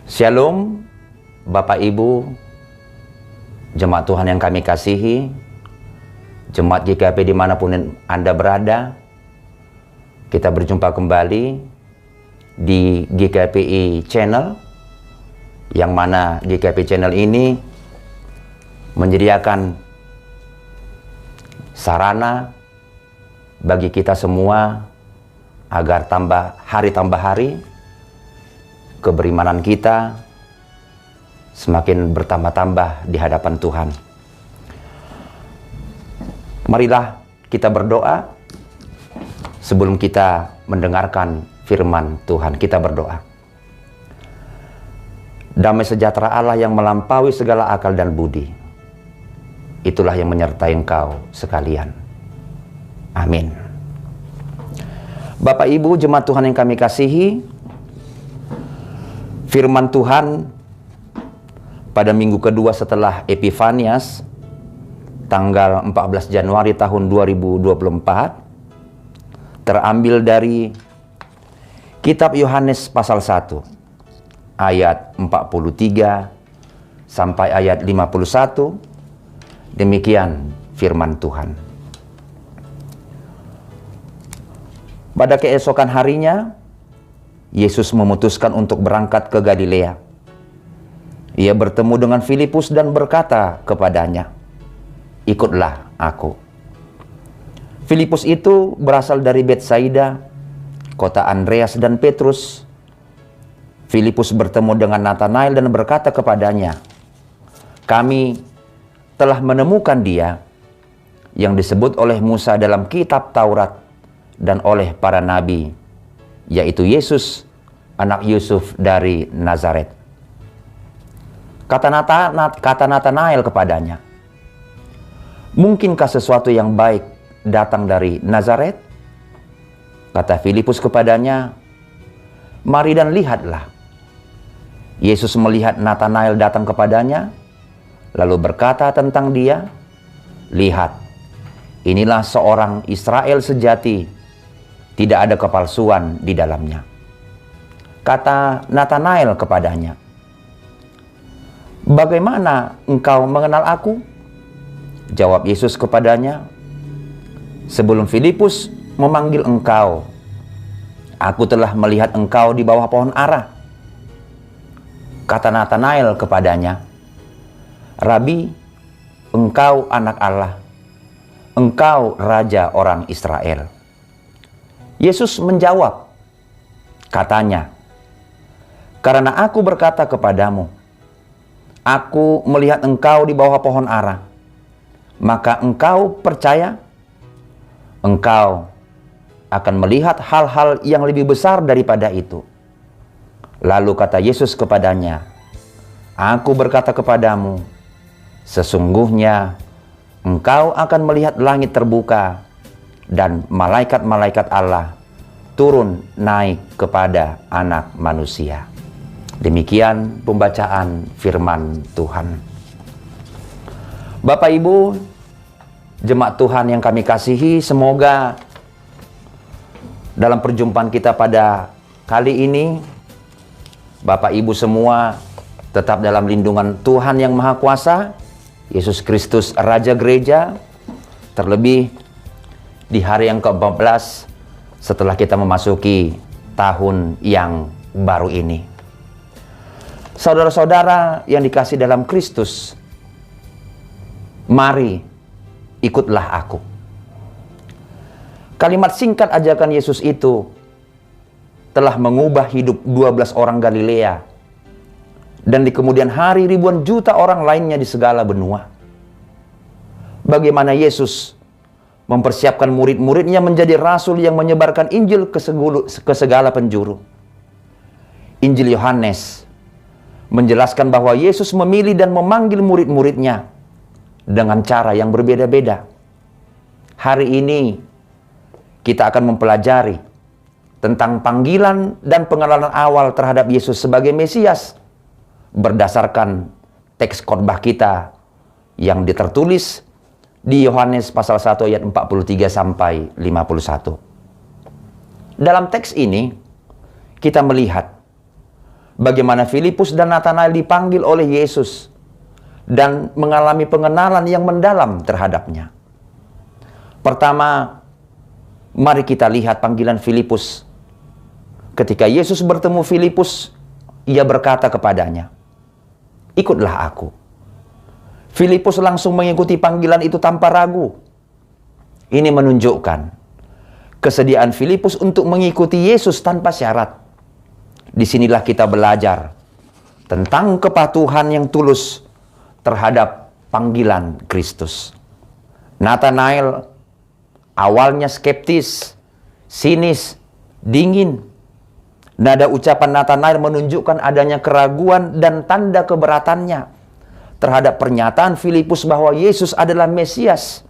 Shalom, Bapak Ibu, jemaat Tuhan yang kami kasihi, jemaat GKP dimanapun Anda berada. Kita berjumpa kembali di GKPI Channel, yang mana GKPI Channel ini menyediakan sarana bagi kita semua agar tambah hari keberimanan kita semakin bertambah-tambah di hadapan Tuhan. Marilah kita berdoa sebelum kita mendengarkan firman Tuhan. Kita berdoa. Damai sejahtera Allah yang melampaui segala akal dan budi, itulah yang menyertai engkau sekalian. Amin. Bapak Ibu jemaat Tuhan yang kami kasihi, firman Tuhan pada minggu kedua setelah Epifanias, tanggal 14 Januari tahun 2024, terambil dari kitab Yohanes pasal 1, ayat 43 sampai ayat 51. Demikian firman Tuhan. Pada keesokan harinya, Yesus memutuskan untuk berangkat ke Galilea. Ia bertemu dengan Filipus dan berkata kepadanya, "Ikutlah aku." Filipus itu berasal dari Betsaida, kota Andreas dan Petrus. Filipus bertemu dengan Nathanael dan berkata kepadanya, "Kami telah menemukan Dia yang disebut oleh Musa dalam kitab Taurat dan oleh para nabi, yaitu Yesus, anak Yusuf dari Nazaret." Kata Nathanael kepadanya, "Mungkinkah sesuatu yang baik datang dari Nazaret?" Kata Filipus kepadanya, "Mari dan lihatlah." Yesus melihat Nathanael datang kepadanya, lalu berkata tentang dia, "Lihat, inilah seorang Israel sejati, tidak ada kepalsuan di dalamnya." Kata Nathanael kepadanya, "Bagaimana engkau mengenal aku?" Jawab Yesus kepadanya, "Sebelum Filipus memanggil engkau, aku telah melihat engkau di bawah pohon ara." Kata Nathanael kepadanya, "Rabi, engkau anak Allah, engkau raja orang Israel." Yesus menjawab, katanya, "Karena aku berkata kepadamu, aku melihat engkau di bawah pohon ara, maka engkau percaya? Engkau akan melihat hal-hal yang lebih besar daripada itu." Lalu kata Yesus kepadanya, "Aku berkata kepadamu, sesungguhnya engkau akan melihat langit terbuka dan malaikat-malaikat Allah turun naik kepada Anak Manusia." Demikian pembacaan firman Tuhan. Bapak Ibu, jemaat Tuhan yang kami kasihi, semoga dalam perjumpaan kita pada kali ini, Bapak Ibu semua tetap dalam lindungan Tuhan yang Maha Kuasa, Yesus Kristus Raja Gereja, terlebih di hari yang ke-14 setelah kita memasuki tahun yang baru ini. Saudara-saudara yang dikasihi dalam Kristus, mari ikutlah aku. Kalimat singkat ajakan Yesus itu telah mengubah hidup 12 orang Galilea, dan di kemudian hari ribuan juta orang lainnya di segala benua. Bagaimana Yesus mempersiapkan murid-muridnya menjadi rasul yang menyebarkan Injil ke segala penjuru. Injil Yohanes menjelaskan bahwa Yesus memilih dan memanggil murid-muridnya dengan cara yang berbeda-beda. Hari ini kita akan mempelajari tentang panggilan dan pengenalan awal terhadap Yesus sebagai Mesias berdasarkan teks khotbah kita yang tertulis di Yohanes pasal 1 ayat 43 sampai 51. Dalam teks ini kita melihat bagaimana Filipus dan Natanael dipanggil oleh Yesus dan mengalami pengenalan yang mendalam terhadapnya. Pertama, mari kita lihat panggilan Filipus. Ketika Yesus bertemu Filipus, ia berkata kepadanya, "Ikutlah aku." Filipus langsung mengikuti panggilan itu tanpa ragu. Ini menunjukkan kesediaan Filipus untuk mengikuti Yesus tanpa syarat. Disinilah kita belajar tentang kepatuhan yang tulus terhadap panggilan Kristus. Natanael awalnya skeptis, sinis, dingin. Nada ucapan Natanael menunjukkan adanya keraguan dan tanda keberatannya terhadap pernyataan Filipus bahwa Yesus adalah Mesias.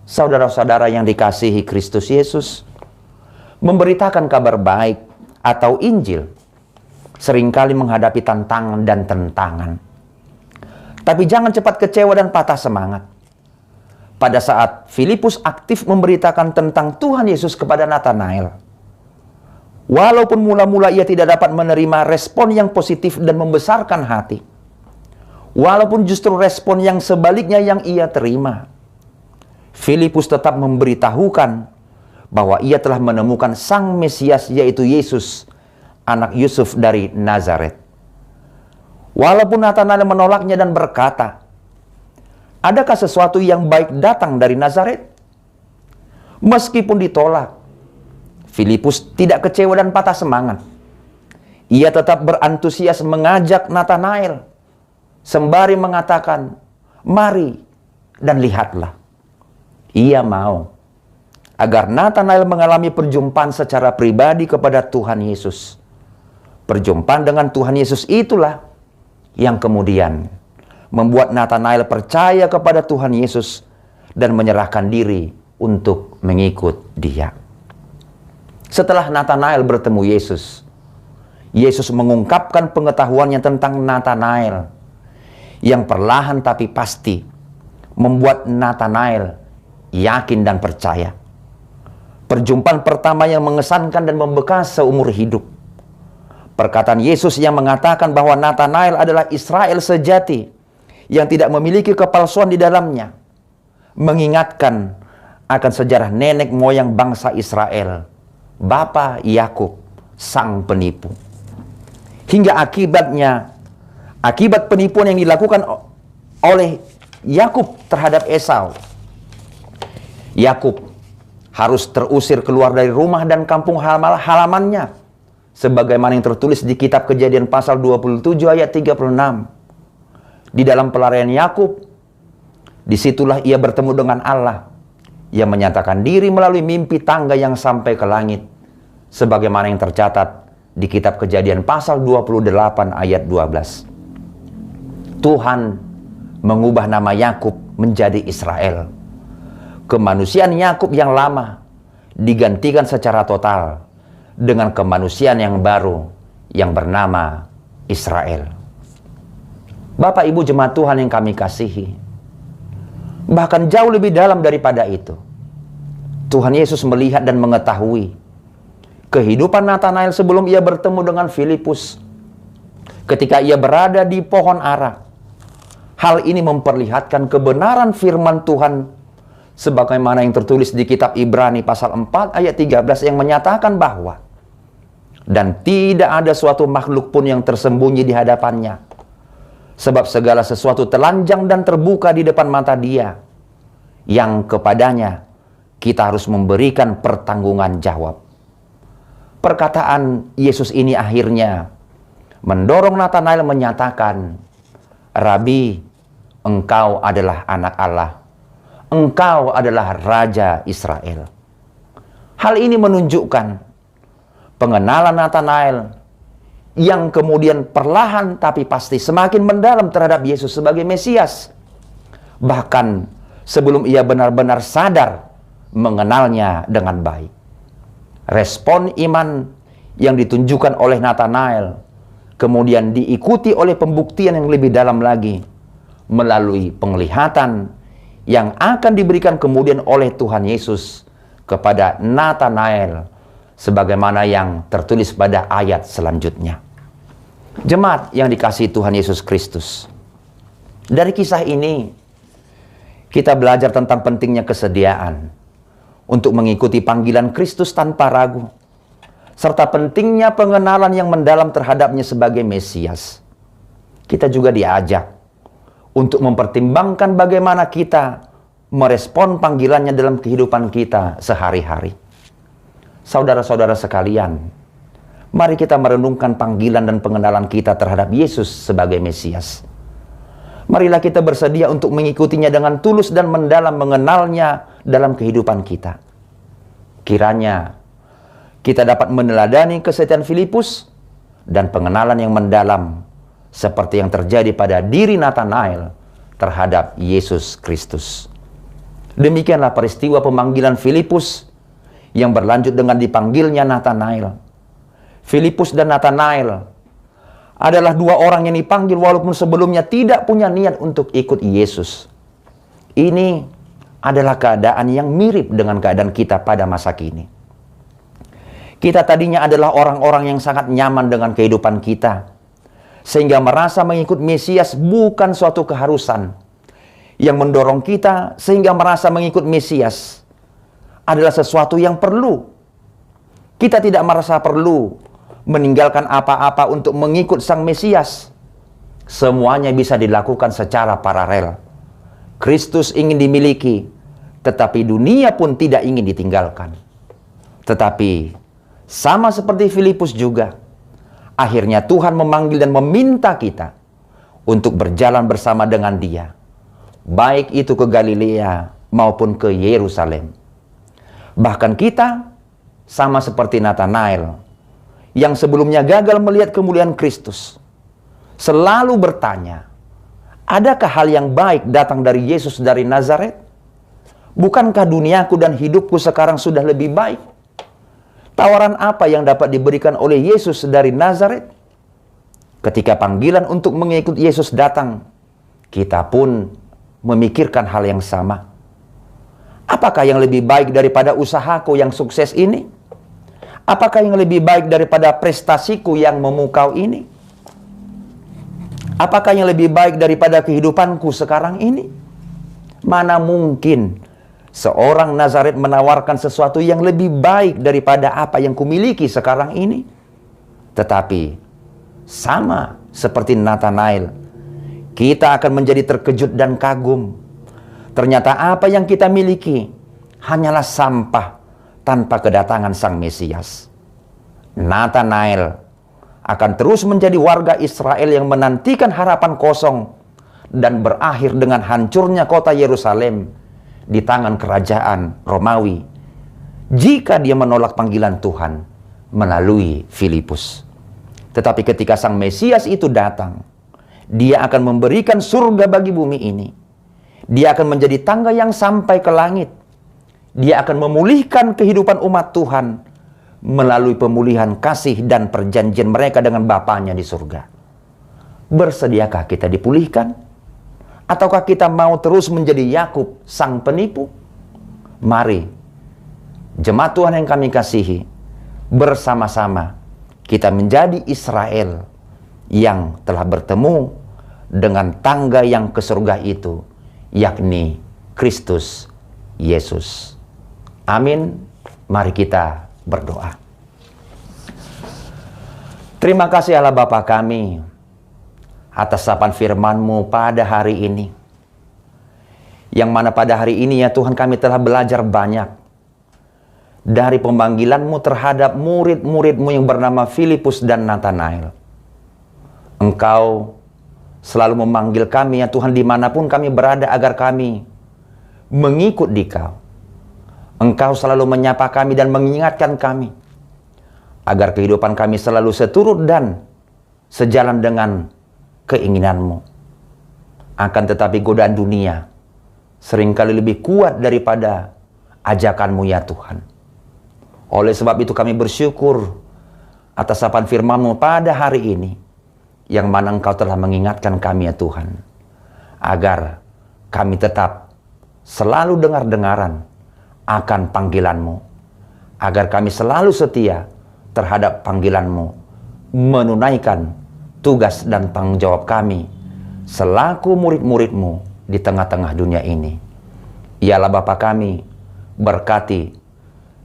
Saudara-saudara yang dikasihi Kristus Yesus, memberitakan kabar baik atau Injil seringkali menghadapi tantangan dan tentangan. Tapi jangan cepat kecewa dan patah semangat. Pada saat Filipus aktif memberitakan tentang Tuhan Yesus kepada Natanael, walaupun mula-mula ia tidak dapat menerima respon yang positif dan membesarkan hati, walaupun justru respon yang sebaliknya yang ia terima, Filipus tetap memberitahukan bahwa ia telah menemukan Sang Mesias, yaitu Yesus, anak Yusuf dari Nazaret. Walaupun Natanael menolaknya dan berkata, "Adakah sesuatu yang baik datang dari Nazaret?" Meskipun ditolak, Filipus tidak kecewa dan patah semangat. Ia tetap berantusias mengajak Natanael, sembari mengatakan, "Mari dan lihatlah." Ia mau agar Natanael mengalami perjumpaan secara pribadi kepada Tuhan Yesus. Perjumpaan dengan Tuhan Yesus itulah yang kemudian membuat Natanael percaya kepada Tuhan Yesus dan menyerahkan diri untuk mengikut Dia. Setelah Natanael bertemu Yesus, Yesus mengungkapkan pengetahuannya tentang Natanael yang perlahan tapi pasti membuat Natanael yakin dan percaya. Perjumpaan pertama yang mengesankan dan membekas seumur hidup. Perkataan Yesus yang mengatakan bahwa Natanael adalah Israel sejati yang tidak memiliki kepalsuan di dalamnya, mengingatkan akan sejarah nenek moyang bangsa Israel, Bapa Yakub, sang penipu. Hingga akibat penipuan yang dilakukan oleh Yakub terhadap Esau, Yakub harus terusir keluar dari rumah dan kampung halamannya, sebagaimana yang tertulis di kitab Kejadian pasal 27 ayat 36. Di dalam pelarian Yakub, disitulah ia bertemu dengan Allah yang menyatakan diri melalui mimpi tangga yang sampai ke langit, sebagaimana yang tercatat di kitab Kejadian pasal 28 ayat 12. Tuhan mengubah nama Yakub menjadi Israel. Kemanusiaan Yakub yang lama digantikan secara total dengan kemanusiaan yang baru yang bernama Israel. Bapak Ibu jemaat Tuhan yang kami kasihi, bahkan jauh lebih dalam daripada itu, Tuhan Yesus melihat dan mengetahui kehidupan Natanael sebelum ia bertemu dengan Filipus. Ketika ia berada di pohon ara, hal ini memperlihatkan kebenaran firman Tuhan sebagaimana yang tertulis di kitab Ibrani pasal 4 ayat 13 yang menyatakan bahwa dan tidak ada suatu makhluk pun yang tersembunyi di hadapannya, sebab segala sesuatu telanjang dan terbuka di depan mata Dia, yang kepadanya kita harus memberikan pertanggungan jawab. Perkataan Yesus ini akhirnya mendorong Natanael menyatakan, "Rabi, engkau adalah anak Allah. Engkau adalah Raja Israel." Hal ini menunjukkan pengenalan Natanael yang kemudian perlahan tapi pasti semakin mendalam terhadap Yesus sebagai Mesias. Bahkan sebelum ia benar-benar sadar mengenalnya dengan baik. Respon iman yang ditunjukkan oleh Natanael kemudian diikuti oleh pembuktian yang lebih dalam lagi melalui penglihatan yang akan diberikan kemudian oleh Tuhan Yesus kepada Natanael sebagaimana yang tertulis pada ayat selanjutnya. Jemaat yang dikasihi Tuhan Yesus Kristus, dari kisah ini kita belajar tentang pentingnya kesediaan untuk mengikuti panggilan Kristus tanpa ragu, serta pentingnya pengenalan yang mendalam terhadapnya sebagai Mesias. Kita juga diajak untuk mempertimbangkan bagaimana kita merespon panggilannya dalam kehidupan kita sehari-hari. Saudara-saudara sekalian, mari kita merenungkan panggilan dan pengenalan kita terhadap Yesus sebagai Mesias. Marilah kita bersedia untuk mengikutinya dengan tulus dan mendalam mengenalnya dalam kehidupan kita. Kiranya kita dapat meneladani kesetiaan Filipus dan pengenalan yang mendalam seperti yang terjadi pada diri Nathanael terhadap Yesus Kristus. Demikianlah peristiwa pemanggilan Filipus yang berlanjut dengan dipanggilnya Nathanael. Filipus dan Nathanael adalah dua orang yang dipanggil walaupun sebelumnya tidak punya niat untuk ikut Yesus. Ini adalah keadaan yang mirip dengan keadaan kita pada masa kini. Kita tadinya adalah orang-orang yang sangat nyaman dengan kehidupan kita, sehingga merasa mengikut Mesias bukan suatu keharusan yang mendorong kita, sehingga merasa mengikut Mesias adalah sesuatu yang perlu. Kita tidak merasa perlu meninggalkan apa-apa untuk mengikut Sang Mesias. Semuanya bisa dilakukan secara paralel. Kristus ingin dimiliki, tetapi dunia pun tidak ingin ditinggalkan. Tetapi sama seperti Filipus juga, akhirnya Tuhan memanggil dan meminta kita untuk berjalan bersama dengan Dia, baik itu ke Galilea maupun ke Yerusalem. Bahkan kita sama seperti Nathanael yang sebelumnya gagal melihat kemuliaan Kristus, selalu bertanya, adakah hal yang baik datang dari Yesus dari Nazaret? Bukankah duniaku dan hidupku sekarang sudah lebih baik? Tawaran apa yang dapat diberikan oleh Yesus dari Nazaret? Ketika panggilan untuk mengikut Yesus datang, kita pun memikirkan hal yang sama. Apakah yang lebih baik daripada usahaku yang sukses ini? Apakah yang lebih baik daripada prestasiku yang memukau ini? Apakah yang lebih baik daripada kehidupanku sekarang ini? Mana mungkin seorang Nazaret menawarkan sesuatu yang lebih baik daripada apa yang kumiliki sekarang ini? Tetapi sama seperti Nathanael, kita akan menjadi terkejut dan kagum. Ternyata apa yang kita miliki hanyalah sampah tanpa kedatangan Sang Mesias. Nathanael akan terus menjadi warga Israel yang menantikan harapan kosong dan berakhir dengan hancurnya kota Yerusalem di tangan kerajaan Romawi jika dia menolak panggilan Tuhan melalui Filipus. Tetapi ketika Sang Mesias itu datang, Dia akan memberikan surga bagi bumi ini. Dia akan menjadi tangga yang sampai ke langit. Dia akan memulihkan kehidupan umat Tuhan melalui pemulihan kasih dan perjanjian mereka dengan Bapanya di surga. Bersediakah kita dipulihkan? Ataukah kita mau terus menjadi Yakub sang penipu? Mari, jemaat Tuhan yang kami kasihi, bersama-sama kita menjadi Israel yang telah bertemu dengan tangga yang ke surga itu, yakni Kristus Yesus. Amin. Mari kita berdoa. Terima kasih Allah Bapa kami atas sapaan firman-Mu pada hari ini. Yang mana pada hari ini ya Tuhan kami telah belajar banyak dari pemanggilan-Mu terhadap murid-murid-Mu yang bernama Filipus dan Nathanael. Engkau selalu memanggil kami ya Tuhan dimanapun kami berada agar kami mengikut Dikau. Engkau selalu menyapa kami dan mengingatkan kami agar kehidupan kami selalu seturut dan sejalan dengan keinginan-Mu. Akan tetapi godaan dunia seringkali lebih kuat daripada ajakan-Mu ya Tuhan. Oleh sebab itu kami bersyukur atas sapaan firman-Mu pada hari ini, yang mana Engkau telah mengingatkan kami ya Tuhan, agar kami tetap selalu dengar-dengaran akan panggilan-Mu, agar kami selalu setia terhadap panggilan-Mu, menunaikan tugas dan tanggung jawab kami selaku murid-murid-Mu di tengah-tengah dunia ini. Ialah Bapa kami, berkati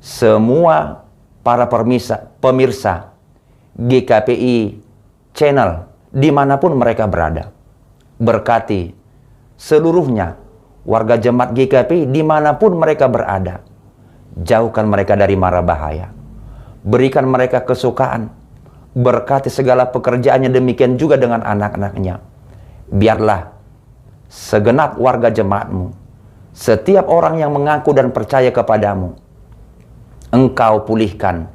semua para pemirsa GKPI channel dimanapun mereka berada. Berkati seluruhnya warga jemaat GKPI dimanapun mereka berada. Jauhkan mereka dari mara bahaya. Berikan mereka kesukaan. Berkati segala pekerjaannya, demikian juga dengan anak-anaknya. Biarlah segenap warga jemaat-Mu, setiap orang yang mengaku dan percaya kepadamu, Engkau pulihkan,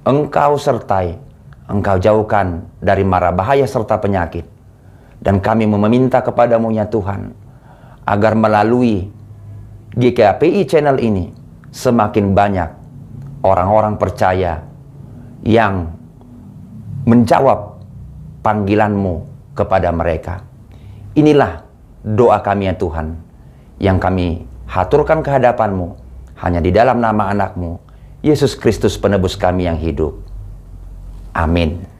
Engkau sertai, Engkau jauhkan dari mara bahaya serta penyakit. Dan kami meminta kepadamu ya Tuhan, agar melalui GKPI channel ini semakin banyak orang-orang percaya yang menjawab panggilan-Mu kepada mereka. Inilah doa kami ya Tuhan, yang kami haturkan ke hadapan-Mu hanya di dalam nama anak-Mu, Yesus Kristus penebus kami yang hidup. Amin.